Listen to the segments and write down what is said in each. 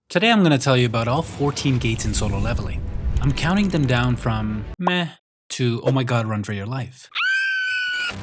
Today I'm going to tell you about all 14 gates in solo leveling. I'm counting them down from meh to oh my god run for your life.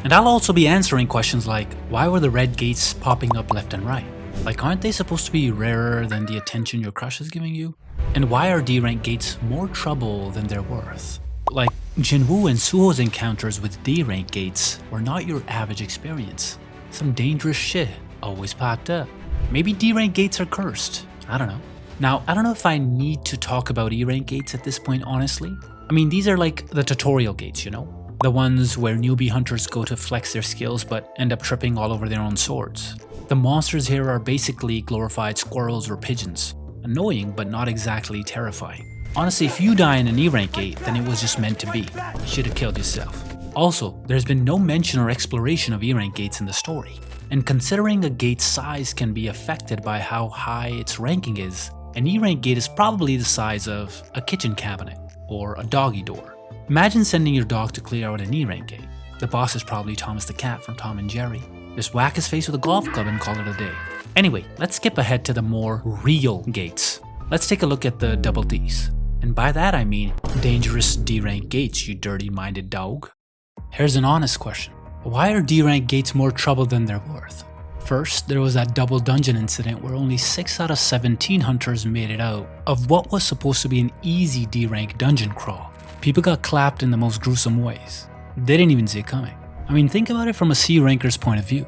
And I'll also be answering questions like why were the red gates popping up left and right? Like aren't they supposed to be rarer than the attention your crush is giving you? And why are D rank gates more trouble than they're worth? Like Jinwoo and Suho's encounters with D rank gates were not your average experience. Some dangerous shit always popped up. Maybe D rank gates are cursed. I don't know. Now, I don't know if I need to talk about E rank gates at this point, honestly. I mean, these are like the tutorial gates, you know? The ones where newbie hunters go to flex their skills but end up tripping all over their own swords. The monsters here are basically glorified squirrels or pigeons. Annoying, but not exactly terrifying. Honestly, if you die in an E rank gate, then it was just meant to be. You should have killed yourself. Also, there's been no mention or exploration of E rank gates in the story. And considering a gate's size can be affected by how high its ranking is, an E rank gate is probably the size of a kitchen cabinet or a doggy door. Imagine sending your dog to clear out an E rank gate. The boss is probably Thomas the cat from Tom and Jerry. Just whack his face with a golf club and call it a day. Anyway, let's skip ahead to the more real gates. Let's take a look at the double Ds. And by that I mean dangerous D rank gates, you dirty minded dog. Here's an honest question. Why are D rank gates more trouble than they're worth? First, there was that double dungeon incident where only 6 out of 17 hunters made it out of what was supposed to be an easy D rank dungeon crawl. People got clapped in the most gruesome ways. They didn't even see it coming. I mean, think about it from a C ranker's point of view.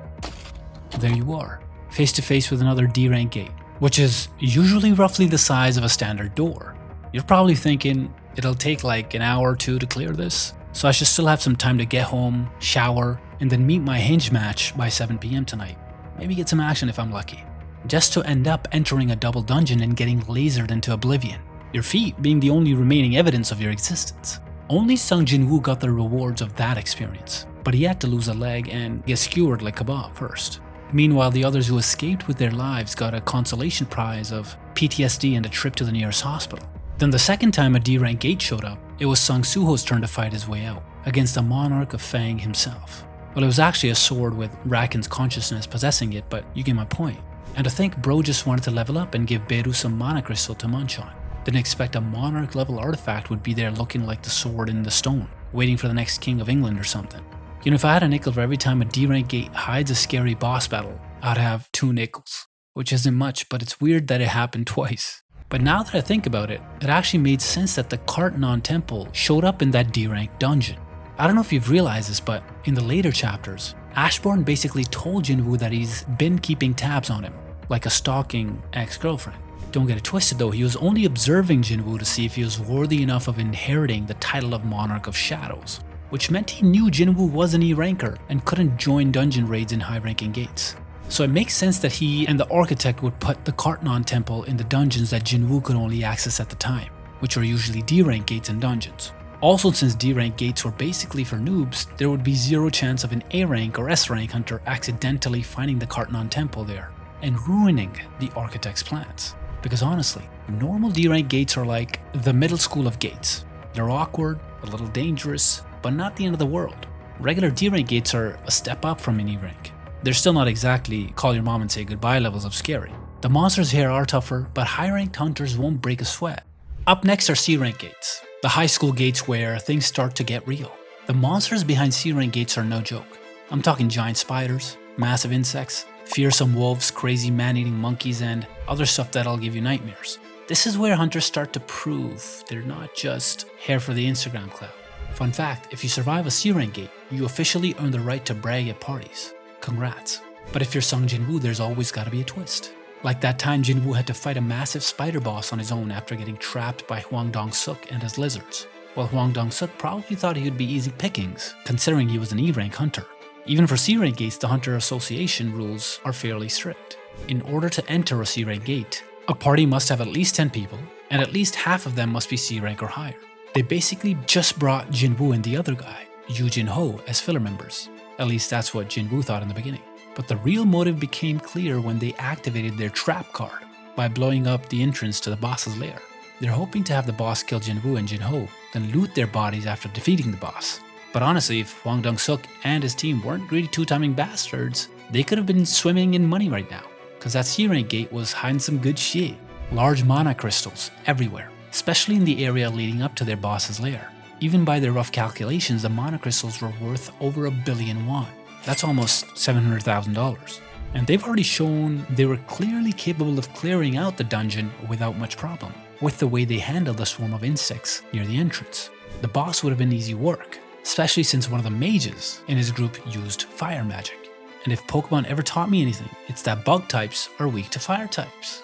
There you are, face to face with another D rank gate, which is usually roughly the size of a standard door. You're probably thinking, it'll take like an hour or two to clear this, so I should still have some time to get home, shower, and then meet my hinge match by 7 PM tonight. Maybe get some action if I'm lucky. Just to end up entering a double dungeon and getting lasered into oblivion. Your feet being the only remaining evidence of your existence. Only Sung Jinwoo got the rewards of that experience, but he had to lose a leg and get skewered like kebab first. Meanwhile, the others who escaped with their lives got a consolation prize of PTSD and a trip to the nearest hospital. Then the second time a D rank gate showed up, it was Sung Suho's turn to fight his way out, against the monarch of Fang himself. Well, it was actually a sword with Raken's consciousness possessing it, but you get my point. And to think bro just wanted to level up and give Beru some mana crystal to munch on. Didn't expect a monarch level artifact would be there looking like the sword in the stone, waiting for the next king of England or something. You know, if I had a nickel for every time a D rank gate hides a scary boss battle, I'd have 2 nickels. Which isn't much, but it's weird that it happened twice. But now that I think about it, it actually made sense that the Kartanon temple showed up in that D rank dungeon. I don't know if you've realized this, but in the later chapters, Ashbourne basically told Jinwoo that he's been keeping tabs on him, like a stalking ex-girlfriend. Don't get it twisted though, he was only observing Jinwoo to see if he was worthy enough of inheriting the title of Monarch of Shadows, which meant he knew Jinwoo was an E-ranker and couldn't join dungeon raids in high-ranking gates. So it makes sense that he and the architect would put the Kartanon temple in the dungeons that Jinwoo could only access at the time, which are usually D-rank gates and dungeons. Also, since D-rank gates were basically for noobs, there would be zero chance of an A-rank or S-rank hunter accidentally finding the Kartanon temple there and ruining the architect's plans. Because honestly, normal D-rank gates are like the middle school of gates. They're awkward, a little dangerous, but not the end of the world. Regular D-rank gates are a step up from an E-rank. They're still not exactly call your mom and say goodbye levels of scary. The monsters here are tougher, but high-ranked hunters won't break a sweat. Up next are C-rank gates. The high school gates where things start to get real. The monsters behind C-rank gates are no joke. I'm talking giant spiders, massive insects, fearsome wolves, crazy man-eating monkeys, and other stuff that'll give you nightmares. This is where hunters start to prove they're not just here for the Instagram clout. Fun fact, if you survive a C-rank gate, you officially earn the right to brag at parties. Congrats. But if you're Sung Jinwoo, there's always gotta be a twist. Like that time Jinwoo had to fight a massive spider boss on his own after getting trapped by Hwang Dong-suk and his lizards. Well, Hwang Dong-suk probably thought he would be easy pickings, considering he was an E-rank hunter. Even for C-rank gates, the Hunter Association rules are fairly strict. In order to enter a C-rank gate, a party must have at least 10 people, and at least half of them must be C-rank or higher. They basically just brought Jinwoo and the other guy, Yoo Jin-ho, as filler members. At least that's what Jinwoo thought in the beginning. But the real motive became clear when they activated their trap card by blowing up the entrance to the boss's lair. They're hoping to have the boss kill Jinwoo and Jin-ho, then loot their bodies after defeating the boss. But honestly, if Hwang Dong-suk and his team weren't greedy two-timing bastards, they could have been swimming in money right now, cause that C-rank gate was hiding some good shit. large mana crystals everywhere, especially in the area leading up to their boss's lair. Even by their rough calculations, the mana crystals were worth over 1 billion won. That's almost $700,000. And they've already shown they were clearly capable of clearing out the dungeon without much problem, with the way they handled the swarm of insects near the entrance. The boss would have been easy work, especially since one of the mages in his group used fire magic. And if Pokemon ever taught me anything, it's that bug types are weak to fire types.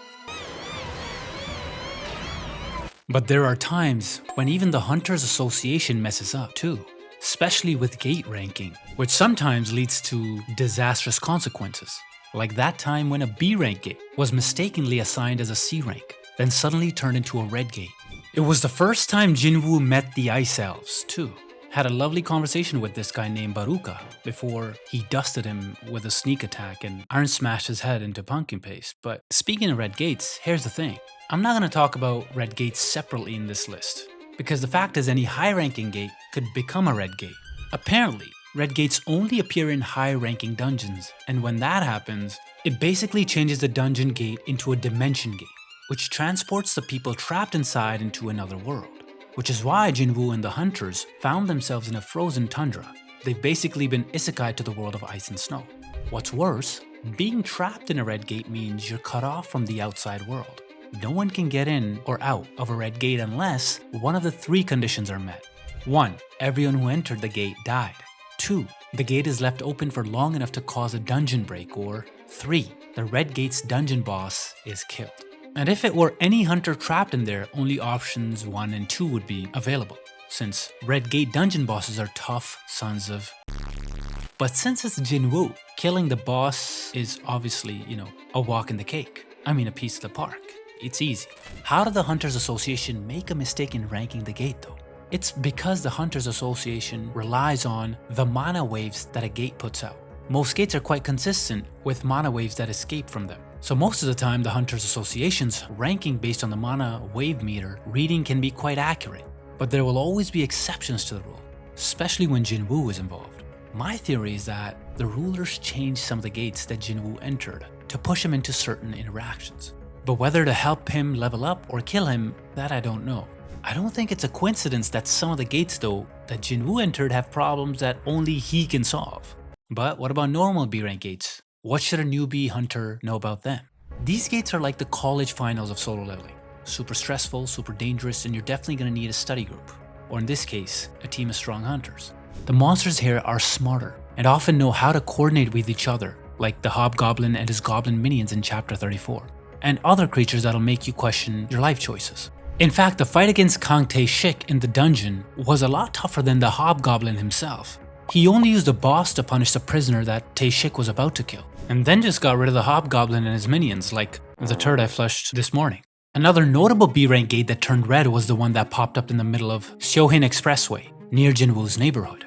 But there are times when even the Hunters Association messes up too, especially with gate ranking, which sometimes leads to disastrous consequences. Like that time when a B rank gate was mistakenly assigned as a C rank, then suddenly turned into a red gate. It was the first time Jinwoo met the Ice Elves too. Had a lovely conversation with this guy named Baruka before he dusted him with a sneak attack and iron smashed his head into pumpkin paste. But speaking of red gates, here's the thing. I'm not going to talk about red gates separately in this list, because the fact is any high-ranking gate could become a red gate. Apparently, red gates only appear in high-ranking dungeons, and when that happens, it basically changes the dungeon gate into a dimension gate, which transports the people trapped inside into another world. Which is why Jinwoo and the Hunters found themselves in a frozen tundra. They've basically been isekai to the world of ice and snow. What's worse, being trapped in a red gate means you're cut off from the outside world. No one can get in or out of a red gate unless one of the 3 conditions are met. 1. Everyone who entered the gate died. 2. The gate is left open for long enough to cause a dungeon break. Or 3. The red gate's dungeon boss is killed. And if it were any hunter trapped in there, only options 1 and 2 would be available, since red gate dungeon bosses are tough sons of. But since it's Jinwoo, killing the boss is obviously, a walk in the cake. I mean a piece of the park. It's easy. How did the Hunters Association make a mistake in ranking the gate though? It's because the Hunters Association relies on the mana waves that a gate puts out. Most gates are quite consistent with mana waves that escape from them. So most of the time, the Hunters Association's ranking based on the mana wave meter reading can be quite accurate. But there will always be exceptions to the rule, especially when Jinwoo is involved. My theory is that the rulers changed some of the gates that Jinwoo entered to push him into certain interactions. But whether to help him level up or kill him, that I don't know. I don't think it's a coincidence that some of the gates though that Jinwoo entered have problems that only he can solve. But what about normal B-rank gates? What should a newbie hunter know about them? These gates are like the college finals of solo leveling. Super stressful, super dangerous, and you're definitely going to need a study group. Or in this case, a team of strong hunters. The monsters here are smarter and often know how to coordinate with each other, like the hobgoblin and his goblin minions in chapter 34, and other creatures that'll make you question your life choices. In fact, the fight against Kang Tae-shik in the dungeon was a lot tougher than the hobgoblin himself. He only used a boss to punish the prisoner that Tae-shik was about to kill, and then just got rid of the hobgoblin and his minions like the turd I flushed this morning. Another notable B-rank gate that turned red was the one that popped up in the middle of Syohin Expressway, near Jinwoo's neighborhood.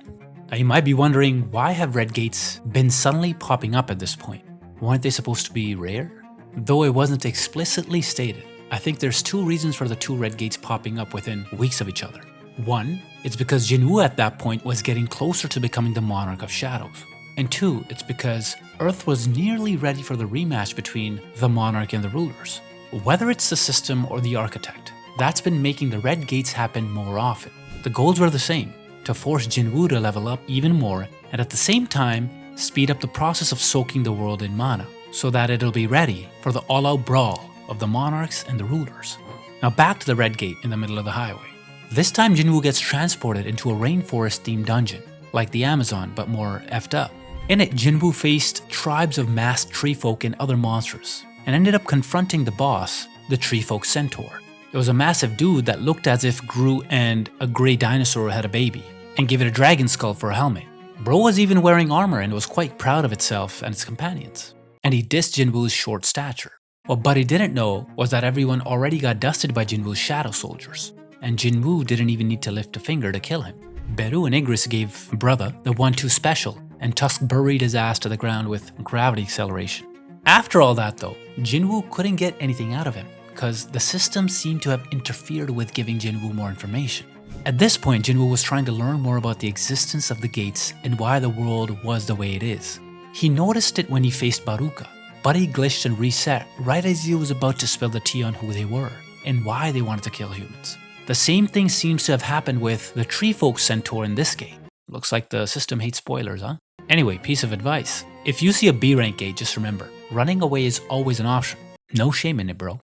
Now you might be wondering, why have red gates been suddenly popping up at this point? Weren't they supposed to be rare? Though it wasn't explicitly stated, I think there's 2 reasons for the 2 red gates popping up within weeks of each other. 1, it's because Jinwoo at that point was getting closer to becoming the Monarch of Shadows. And 2, it's because Earth was nearly ready for the rematch between the Monarch and the rulers. Whether it's the system or the architect, that's been making the red gates happen more often. The goals were the same, to force Jinwoo to level up even more and at the same time speed up the process of soaking the world in mana, so that it'll be ready for the all-out brawl of the monarchs and the rulers. Now back to the red gate in the middle of the highway. This time Jinwoo gets transported into a rainforest-themed dungeon, like the Amazon but more effed up. In it, Jinwoo faced tribes of masked treefolk and other monsters, and ended up confronting the boss, the treefolk centaur. It was a massive dude that looked as if Gru and a grey dinosaur had a baby, and gave it a dragon skull for a helmet. Bro was even wearing armor and was quite proud of itself and its companions. And he dissed Jinwoo's short stature. What Buddy didn't know was that everyone already got dusted by Jinwoo's shadow soldiers, and Jinwoo didn't even need to lift a finger to kill him. Beru and Igris gave Brother the 1-2 special, and Tusk buried his ass to the ground with gravity acceleration. After all that though, Jinwoo couldn't get anything out of him, because the system seemed to have interfered with giving Jinwoo more information. At this point, Jinwoo was trying to learn more about the existence of the gates and why the world was the way it is. He noticed it when he faced Baruka, but he glitched and reset right as he was about to spill the tea on who they were and why they wanted to kill humans. The same thing seems to have happened with the tree folk centaur in this game. Looks like the system hates spoilers, huh? Anyway, piece of advice. If you see a B rank gate, just remember, running away is always an option. No shame in it, bro.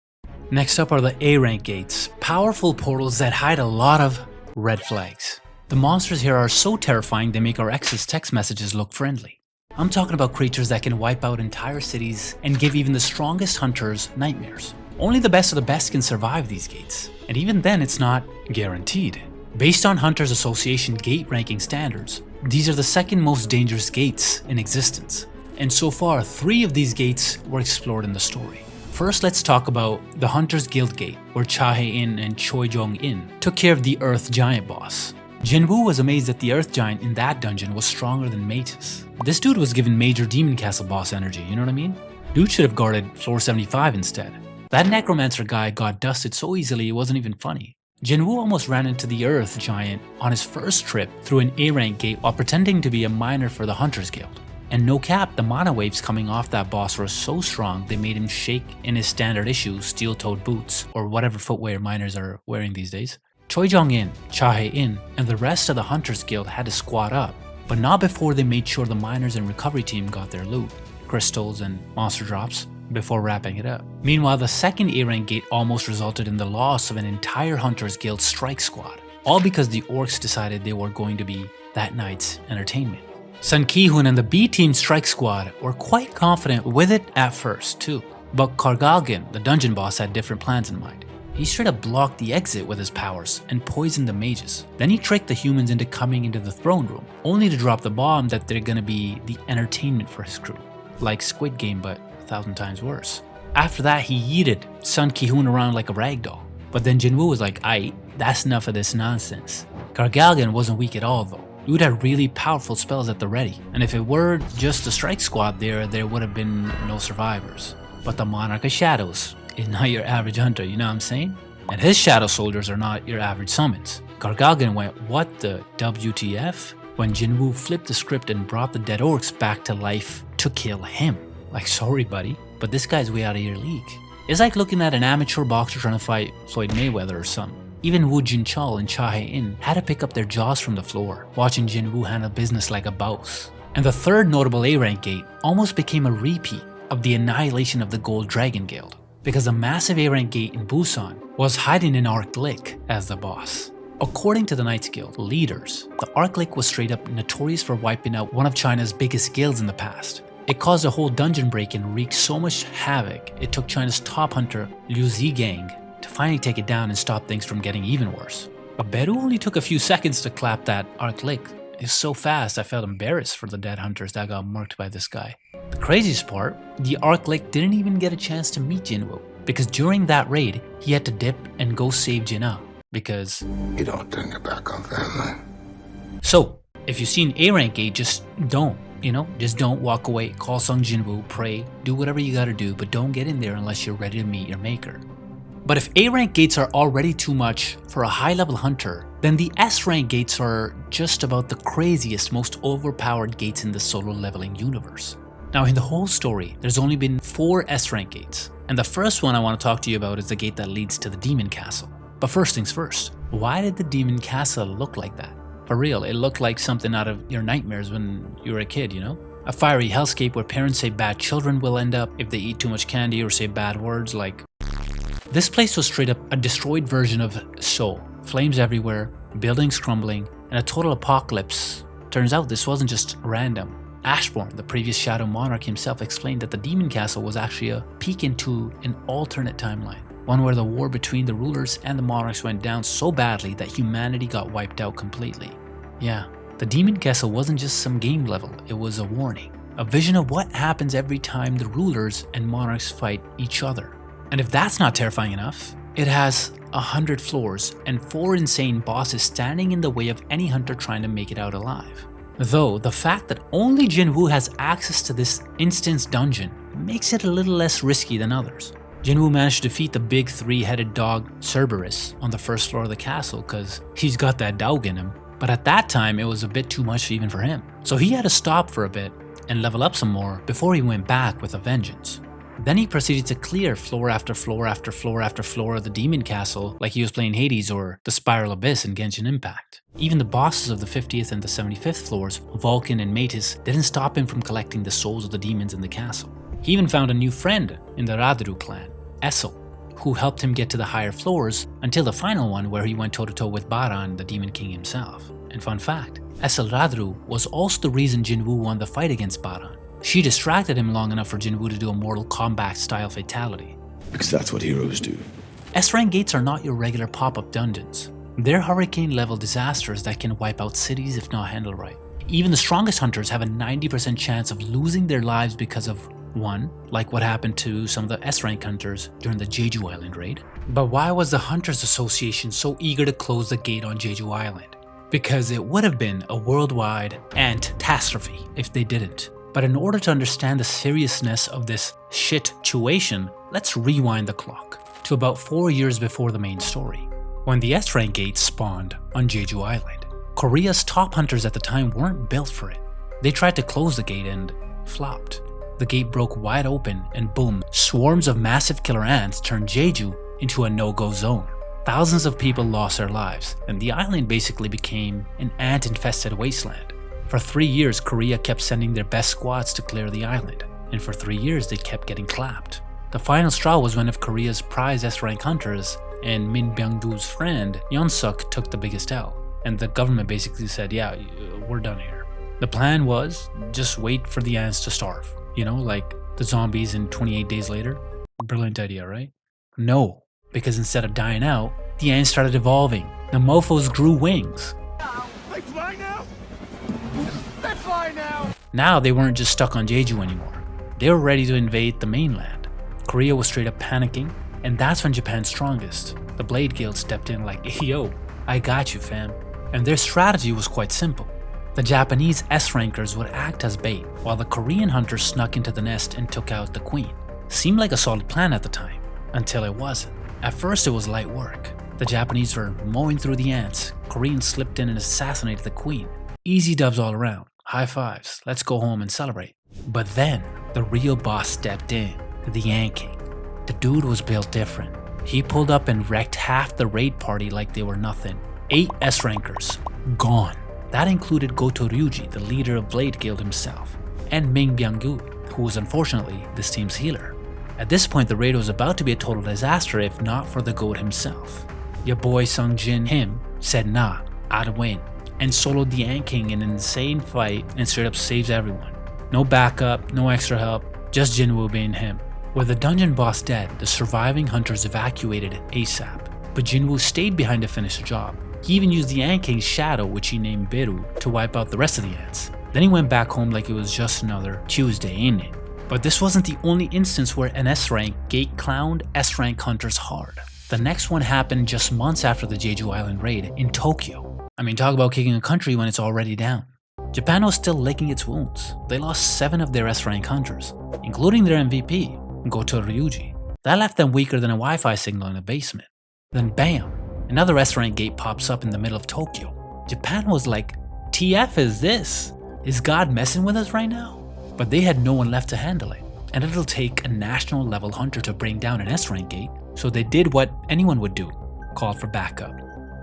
Next up are the A rank gates, powerful portals that hide a lot of red flags. The monsters here are so terrifying they make our ex's text messages look friendly. I'm talking about creatures that can wipe out entire cities and give even the strongest hunters nightmares. Only the best of the best can survive these gates, and even then it's not guaranteed. Based on Hunters Association gate ranking standards, these are the second most dangerous gates in existence, and so far 3 of these gates were explored in the story. First, let's talk about the Hunter's Guild Gate, where Chahae-in and Choijong-in took care of the Earth Giant boss. Jinwoo was amazed that the Earth Giant in that dungeon was stronger than Matus. This dude was given major Demon Castle boss energy, you know what I mean? Dude should have guarded floor 75 instead. That Necromancer guy got dusted so easily it wasn't even funny. Jinwoo almost ran into the Earth Giant on his first trip through an A-rank gate while pretending to be a miner for the Hunters Guild. And no cap, the mana waves coming off that boss were so strong they made him shake in his standard issue steel-toed boots, or whatever footwear miners are wearing these days. Choijong-in, Chahae-in, and the rest of the Hunters Guild had to squat up, but not before they made sure the miners and recovery team got their loot, crystals and monster drops, before wrapping it up. Meanwhile, the second A-rank gate almost resulted in the loss of an entire Hunters Guild strike squad, all because the orcs decided they were going to be that night's entertainment. Sun Ki-hoon and the B-team strike squad were quite confident with it at first too, but Kargalgan, the dungeon boss, had different plans in mind. He straight up blocked the exit with his powers and poisoned the mages. Then he tricked the humans into coming into the throne room, only to drop the bomb that they're gonna be the entertainment for his crew. Like Squid Game, but 1,000 times worse. After that, he yeeted Sun Ki-hoon around like a ragdoll. But then Jinwoo was like, aight, that's enough of this nonsense. Kargalgan wasn't weak at all though. Dude had really powerful spells at the ready, and if it were just the strike squad there would have been no survivors. But the Monarch of Shadows is not your average hunter, you know what I'm saying? And his shadow soldiers are not your average summons. Kargalgan went, what the WTF? When Jinwoo flipped the script and brought the dead orcs back to life to kill him. Like, sorry buddy, but this guy's way out of your league. It's like looking at an amateur boxer trying to fight Floyd Mayweather or something. Even Woo Jin-chul and Chahae-in had to pick up their jaws from the floor, watching Jinwoo handle business like a boss. And the third notable A-rank gate almost became a repeat of the annihilation of the Gold Dragon Guild, because the massive A-rank gate in Busan was hiding in Arklik as the boss. According to the Knights Guild leaders, the Arklik was straight up notorious for wiping out one of China's biggest guilds in the past. It caused a whole dungeon break and wreaked so much havoc, it took China's top hunter Liu Zigang to finally take it down and stop things from getting even worse. But Beru only took a few seconds to clap that Arklik. It's so fast I felt embarrassed for the dead hunters that got murked by this guy. The craziest part, the Arklik didn't even get a chance to meet Jinwoo, because during that raid, he had to dip and go save Jinnah, because you don't turn your back on family. So, if you see an A-rank gate, just don't. Just don't walk away, call Sung Jinwoo, pray, do whatever you gotta do, but don't get in there unless you're ready to meet your maker. But if A-rank gates are already too much for a high-level hunter, then the S-rank gates are just about the craziest, most overpowered gates in the solo leveling universe. Now in the whole story, there's only been 4 S-rank gates, and the first one I want to talk to you about is the gate that leads to the Demon Castle. But first things first, why did the Demon Castle look like that? For real, it looked like something out of your nightmares when you were a kid, A fiery hellscape where parents say bad children will end up if they eat too much candy or say bad words like... This place was straight up a destroyed version of Seoul. Flames everywhere, buildings crumbling, and a total apocalypse. Turns out this wasn't just random. Ashbourne, the previous Shadow Monarch himself, explained that the Demon Castle was actually a peek into an alternate timeline. One where the war between the rulers and the monarchs went down so badly that humanity got wiped out completely. Yeah, the Demon Castle wasn't just some game level, it was a warning. A vision of what happens every time the rulers and monarchs fight each other. And if that's not terrifying enough, it has 100 floors and 4 insane bosses standing in the way of any hunter trying to make it out alive. Though the fact that only Jinwoo has access to this instance dungeon makes it a little less risky than others. Jinwoo managed to defeat the big 3-headed dog Cerberus on the first floor of the castle because he's got that dog in him, but at that time it was a bit too much even for him. So he had to stop for a bit and level up some more before he went back with a vengeance. Then he proceeded to clear floor after floor after floor after floor of the demon castle like he was playing Hades or the Spiral Abyss in Genshin Impact. Even the bosses of the 50th and the 75th floors, Vulcan and Metis, didn't stop him from collecting the souls of the demons in the castle. He even found a new friend in the Radru clan, Essel, who helped him get to the higher floors until the final one where he went toe-to-toe with Baran, the Demon King himself. And fun fact, Essel Radru was also the reason Jinwoo won the fight against Baran. She distracted him long enough for Jinwoo to do a Mortal Kombat style fatality. Because that's what heroes do. S-rank gates are not your regular pop-up dungeons. They're hurricane-level disasters that can wipe out cities if not handled right. Even the strongest hunters have a 90% chance of losing their lives because of 1. Like what happened to some of the S-rank hunters during the Jeju Island raid. But why was the Hunters Association so eager to close the gate on Jeju Island? Because it would have been a worldwide ant-tastrophe if they didn't. But in order to understand the seriousness of this shit-tuation, let's rewind the clock to about 4 years before the main story, when the S-rank gate spawned on Jeju Island. Korea's top hunters at the time weren't built for it. They tried to close the gate and flopped. The gate broke wide open and boom, swarms of massive killer ants turned Jeju into a no-go zone. Thousands of people lost their lives, and the island basically became an ant-infested wasteland. For 3 years, Korea kept sending their best squads to clear the island, and for 3 years they kept getting clapped. The final straw was when one of Korea's prize S-rank hunters and Min Byung-doo's friend Yeon-suk took the biggest L, and the government basically said, yeah, we're done here. The plan was just wait for the ants to starve, you know, like the zombies in 28 Days Later. Brilliant idea, right? No, because instead of dying out, the ants started evolving. The mofos grew wings. They fly now! They fly now! Now they weren't just stuck on Jeju anymore. They were ready to invade the mainland. Korea was straight up panicking, and that's when Japan's strongest, the Blade Guild, stepped in like, hey yo, I got you fam. And their strategy was quite simple. The Japanese S-rankers would act as bait, while the Korean hunters snuck into the nest and took out the queen. Seemed like a solid plan at the time, until it wasn't. At first it was light work. The Japanese were mowing through the ants, Koreans slipped in and assassinated the queen. Easy dubs all around, high fives, let's go home and celebrate. But then, the real boss stepped in, the Ant King. The dude was built different. He pulled up and wrecked half the raid party like they were nothing. 8 S-rankers, gone. That included Goto Ryuji, the leader of Blade Guild himself, and Min Byung-doo, who was unfortunately this team's healer. At this point, the raid was about to be a total disaster if not for the GOAT himself. Your boy Sung Jin Him said nah, I'd win, and soloed the Ant King in an insane fight and straight up saves everyone. No backup, no extra help, just Jinwoo being him. With the dungeon boss dead, the surviving hunters evacuated ASAP, but Jinwoo stayed behind to finish the job. He even used the Ant King's shadow, which he named Beru, to wipe out the rest of the ants. Then he went back home like it was just another Tuesday, ain't it? But this wasn't the only instance where an S-rank gate clowned S-rank hunters hard. The next one happened just months after the Jeju Island raid in Tokyo. I mean, talk about kicking a country when it's already down. Japan was still licking its wounds. They lost 7 of their S-rank hunters, including their MVP, Goto Ryuji. That left them weaker than a Wi-Fi signal in a basement. Then bam, another S-rank gate pops up in the middle of Tokyo. Japan was like, TF is this? Is God messing with us right now? But they had no one left to handle it, and it'll take a national level hunter to bring down an S-rank gate, so they did what anyone would do, called for backup.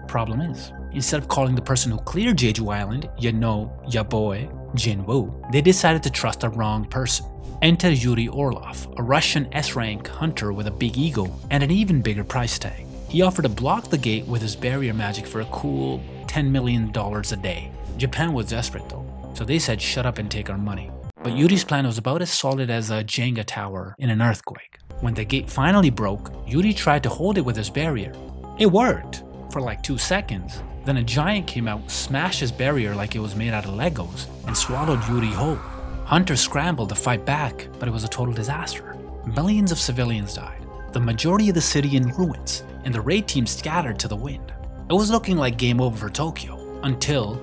Problem is, instead of calling the person who cleared Jeju Island, you know, ya boy, Jinwoo, they decided to trust the wrong person. Enter Yuri Orlov, a Russian S-rank hunter with a big ego and an even bigger price tag. He offered to block the gate with his barrier magic for a cool $10 million a day. Japan was desperate though, so they said shut up and take our money. But Yuri's plan was about as solid as a Jenga tower in an earthquake. When the gate finally broke, Yuri tried to hold it with his barrier. It worked for like 2 seconds. Then a giant came out, smashed his barrier like it was made out of Legos, and swallowed Yuri whole. Hunters scrambled to fight back, but it was a total disaster. Millions of civilians died, the majority of the city in ruins, and the raid team scattered to the wind. It was looking like game over for Tokyo, until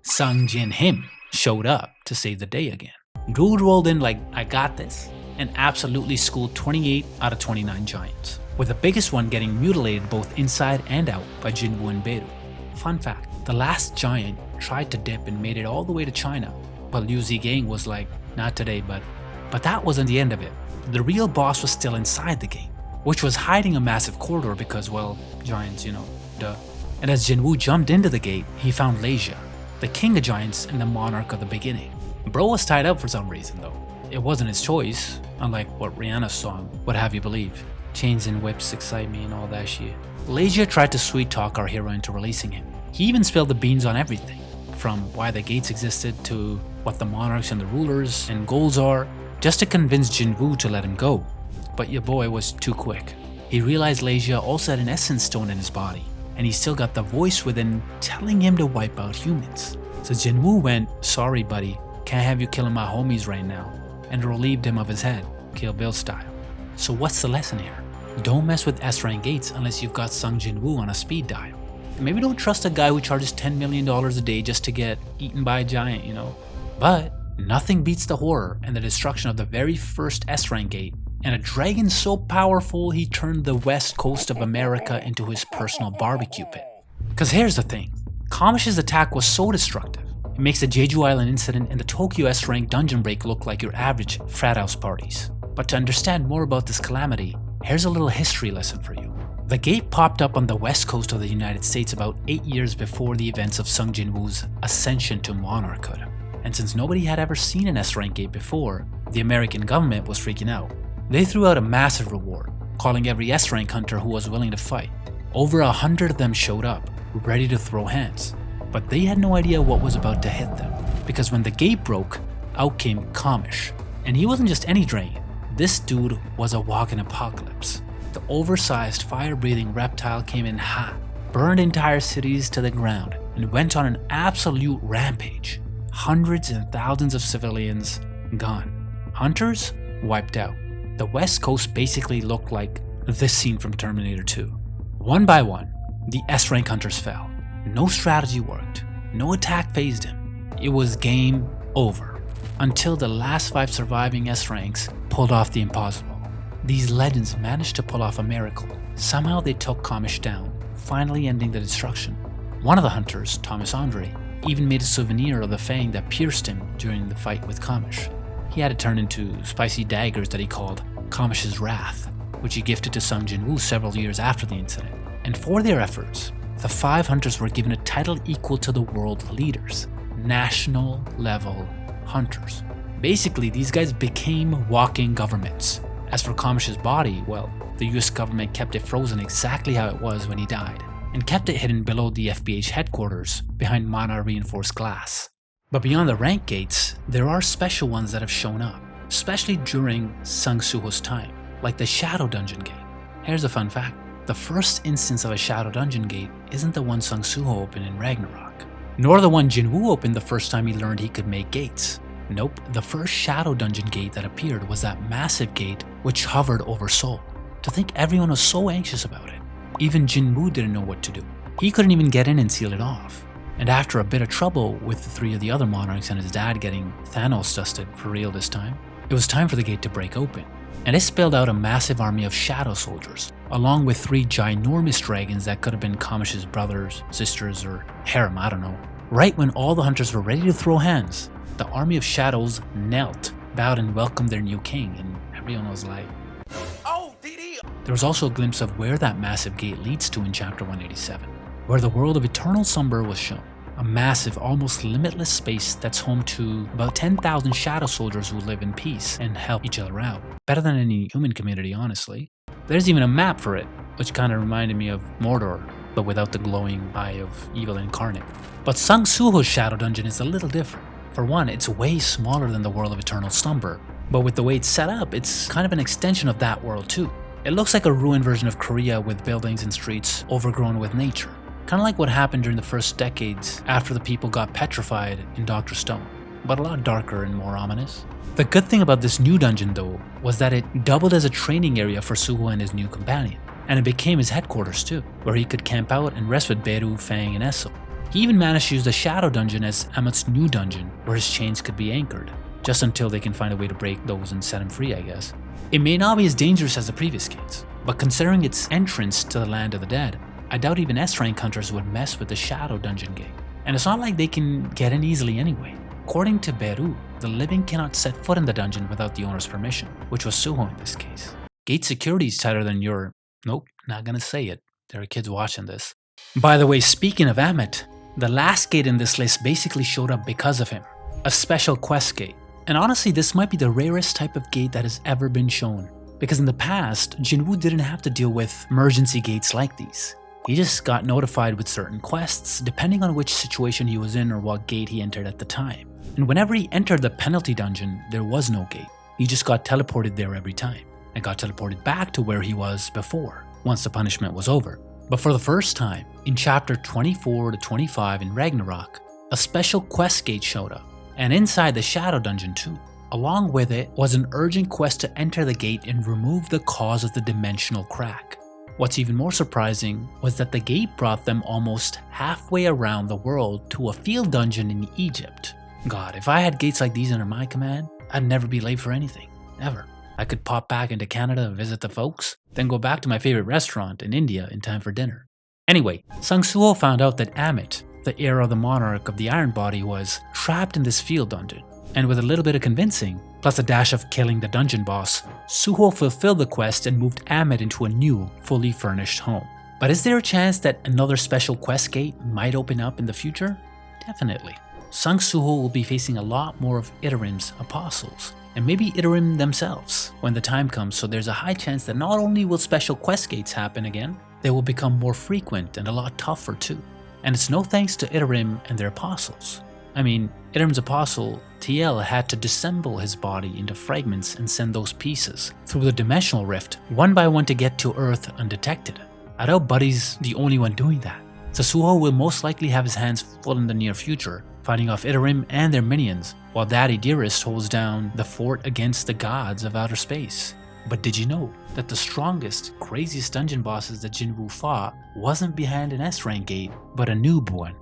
Sung Jin Him showed up to save the day again. Dude rolled in like, I got this, and absolutely schooled 28 out of 29 giants, with the biggest one getting mutilated both inside and out by Jinwoo and Beru. Fun fact, the last giant tried to dip and made it all the way to China, but Liu Zigang was like, not today, but that wasn't the end of it. the real boss was still inside the gate, which was hiding a massive corridor because, well, giants, duh. And as Jinwoo jumped into the gate, he found Leisha, the king of giants and the monarch of the beginning. Bro was tied up for some reason though. It wasn't his choice, unlike what Rihanna's song would have you believe. Chains and whips excite me and all that shit. Leisha tried to sweet talk our hero into releasing him. He even spilled the beans on everything, from why the gates existed to what the monarchs and the rulers and goals are, just to convince Jinwoo to let him go. But your boy was too quick. He realized Leisha also had an essence stone in his body, and he still got the voice within telling him to wipe out humans. So Jinwoo went, sorry buddy, can't have you killing my homies right now, and relieved him of his head, Kill Bill style. So what's the lesson here? Don't mess with S-rank gates unless you've got Sung Jinwoo on a speed dial. Maybe don't trust a guy who charges $10 million a day just to get eaten by a giant, But nothing beats the horror and the destruction of the very first S-rank gate, and a dragon so powerful he turned the west coast of America into his personal barbecue pit. Cause here's the thing, Kamish's attack was so destructive, it makes the Jeju Island incident and the Tokyo S-rank dungeon break look like your average frat house parties. But to understand more about this calamity, here's a little history lesson for you. The gate popped up on the west coast of the United States about 8 years before the events of Sung Jinwoo's ascension to monarchhood. And since nobody had ever seen an S-rank gate before, the American government was freaking out. They threw out a massive reward, calling every S-rank hunter who was willing to fight. Over 100 of them showed up, ready to throw hands. But they had no idea what was about to hit them, because when the gate broke, out came Kamish. And he wasn't just any dragon, this dude was a walking apocalypse. The oversized fire-breathing reptile came in hot, burned entire cities to the ground, and went on an absolute rampage. Hundreds and thousands of civilians gone. Hunters wiped out. The west coast basically looked like this scene from Terminator 2. One by one, the S-rank hunters fell. No strategy worked. No attack phased him. It was game over. Until the last 5 surviving S-ranks pulled off the impossible. These legends managed to pull off a miracle. Somehow they took Kamish down, finally ending the destruction. One of the hunters, Thomas Andre, even made a souvenir of the fang that pierced him during the fight with Kamish. He had it turned into spicy daggers that he called Kamish's Wrath, which he gifted to Sung Jinwoo several years after the incident. And for their efforts, the 5 hunters were given a title equal to the world leaders, national level hunters. Basically, these guys became walking governments. As for Kamish's body, well, the US government kept it frozen exactly how it was when he died, and kept it hidden below the FBH headquarters behind Mana reinforced glass. But beyond the rank gates, there are special ones that have shown up, especially during Sung Suho's time, like the Shadow Dungeon Gate. Here's a fun fact, the first instance of a Shadow Dungeon Gate isn't the one Sung Suho opened in Ragnarok, nor the one Jinwoo opened the first time he learned he could make gates. Nope, the first Shadow Dungeon Gate that appeared was that massive gate which hovered over Seoul. To think everyone was so anxious about it. Even Jinwoo didn't know what to do. He couldn't even get in and seal it off. And after a bit of trouble with the 3 of the other monarchs and his dad getting Thanos dusted for real this time, it was time for the gate to break open. And it spilled out a massive army of shadow soldiers, along with 3 ginormous dragons that could have been Kamish's brothers, sisters, or harem, I don't know. Right when all the hunters were ready to throw hands, the army of shadows knelt, bowed and welcomed their new king, and everyone was like, Oh, DD! There was also a glimpse of where that massive gate leads to in chapter 187, where the world of eternal slumber was shown. A massive, almost limitless space that's home to about 10,000 shadow soldiers who live in peace and help each other out. Better than any human community, honestly. There's even a map for it, which kind of reminded me of Mordor, but without the glowing eye of evil incarnate. But Sung Suho's shadow dungeon is a little different. For one, it's way smaller than the world of eternal slumber, but with the way it's set up, it's kind of an extension of that world too. It looks like a ruined version of Korea with buildings and streets overgrown with nature. Kind of like what happened during the first decades after the people got petrified in Dr. Stone, but a lot darker and more ominous. The good thing about this new dungeon though was that it doubled as a training area for Suho and his new companion, and it became his headquarters too, where he could camp out and rest with Beru, Fang, and Esso. He even managed to use the Shadow Dungeon as Amat's new dungeon, where his chains could be anchored, just until they can find a way to break those and set him free, I guess. It may not be as dangerous as the previous gates, but considering its entrance to the land of the dead, I doubt even S-rank hunters would mess with the Shadow Dungeon Gate. And it's not like they can get in easily anyway. According to Beru, the living cannot set foot in the dungeon without the owner's permission, which was Suho in this case. Gate security is tighter than your... Nope, not gonna say it. There are kids watching this. By the way, speaking of Amit, the last gate in this list basically showed up because of him. A special quest gate. And honestly, this might be the rarest type of gate that has ever been shown. Because in the past, Jinwoo didn't have to deal with emergency gates like these. He just got notified with certain quests, depending on which situation he was in or what gate he entered at the time. And whenever he entered the penalty dungeon, there was no gate. He just got teleported there every time, and got teleported back to where he was before, once the punishment was over. But for the first time, in chapter 24 to 25 in Ragnarok, a special quest gate showed up, and inside the Shadow Dungeon too. Along with it was an urgent quest to enter the gate and remove the cause of the dimensional crack. What's even more surprising was that the gate brought them almost halfway around the world to a field dungeon in Egypt. God, if I had gates like these under my command, I'd never be late for anything, ever. I could pop back into Canada and visit the folks, then go back to my favorite restaurant in India in time for dinner. Anyway, Sang-Suho found out that Amit, the heir of the monarch of the Iron Body, was trapped in this field dungeon. And with a little bit of convincing, plus a dash of killing the dungeon boss, Suho fulfilled the quest and moved Amit into a new, fully furnished home. But is there a chance that another special quest gate might open up in the future? Definitely. Sang-Suho will be facing a lot more of Itarim's apostles, and maybe Itarim themselves, when the time comes, so there's a high chance that not only will special quest gates happen again, they will become more frequent and a lot tougher too. And it's no thanks to Itarim and their apostles. I mean, Itarim's apostle, TL, had to disassemble his body into fragments and send those pieces through the dimensional rift, one by one to get to Earth undetected. I doubt Buddy's the only one doing that. So Suho will most likely have his hands full in the near future, fighting off Itarim and their minions, while Daddy Dearest holds down the fort against the gods of outer space. But did you know that the strongest, craziest dungeon bosses that Jinwoo fought wasn't behind an S-rank gate, but a noob one?